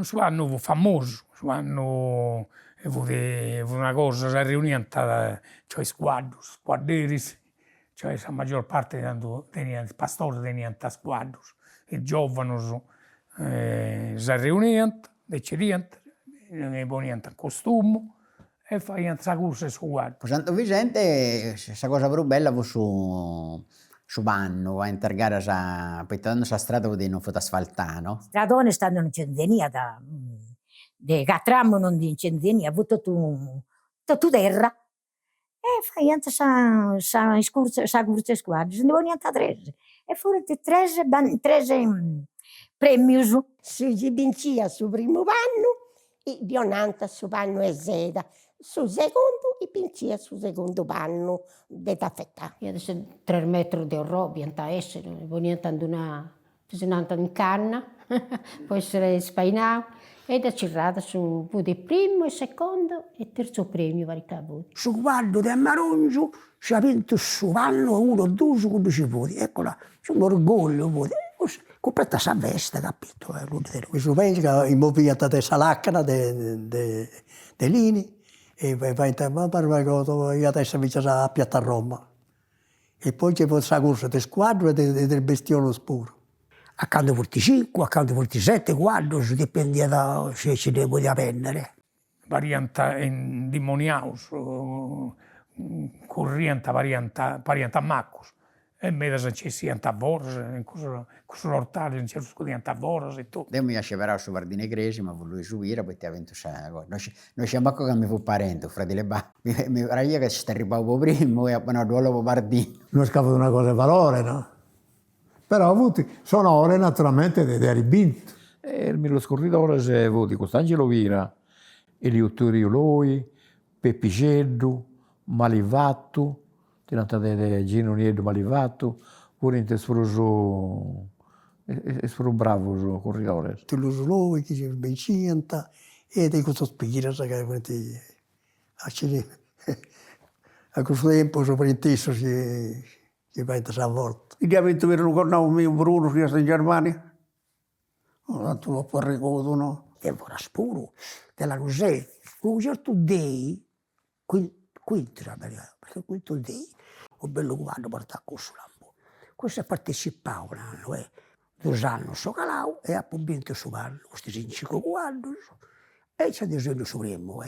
Su pannu fu famosu, su pannu fut una cosa, si riuniant, cioè squaddus, squadderis, cioè sa maggior parte teniant, pastores teniant squaddus, i giovanos si riuniant, deciriant, poniant in costumu e faiant sa cursa 'e su squaddu. Po Santu Vicente sa cosa prus bella fu su pannu, a intergare poita tando sa strada non fut asfaltada, no? Stradone stando non ci tenia, de catrammu non ci tenia, fu totu terra. E faiant sa cursa 'e squaddu, si ndi poniant tres. E fuant tres premius. Si binciat su primu pannu, dionant su pannu 'e seda. Su segundu binciat su segundu pannu de taffetà. Iat esser 3 metros de orrò, biant esser, poniant in una, tesinant in canna, po essere spainau, e da cirrada fut il primo, il secondo e il terzo premio varicà vot. Su quadru de Marongiu ci ha vinto su panno 1 o 2 quando ci voti, eccola, c'è un orgoglio voti. Completa sa veste, capito? Questo penso che immobiliata de sa lacana de Lini e vai in terra io adesso invece a Piazza Roma. E poi c'è la corsa di squadro e del bestiolo puro. Accanto a 5, accanto a 7 quadri, dipende da se ci ne voglio prendere. Variant indimoniaus, corriant pariant a maccus. E medas incessiant a boras, in cussos ortales incessiant a boras e tutto. Deu mi asceverau su Vardine Cresima, fu lui subire, poi ti ha vinto sa cosa. Non c'è manco che mi fu parente, fratello Ba. Mi raia che ci sta arrivato primo e appena duolo po Vardino. Non è scapato una cosa di valore, no? Però ho avuto sonore naturalmente dei ribinti. Los corridores avuti Costangelo Vira, Eliutorio Loi, Pepiceddu, Malivattu, tenanta de Gino Niedo Malivattu, pure esfuru bravos corridores. Tu los Loi, che ci benciant, e di questo spiras che a questo tempo soprattutto che vai a volta. Il dia 20 un cornavo mio Bruno che sta in Germania. Tu lo puoi ricordare, no? E ora spuro della Rusè. Un certo dei, quinto perché quinto dei, o bello quando porta a lampo. Questo partecipava un anno, 2 anni so calau e ha vinto su anno, questi 5 quadri, e c'è bisogno su primo.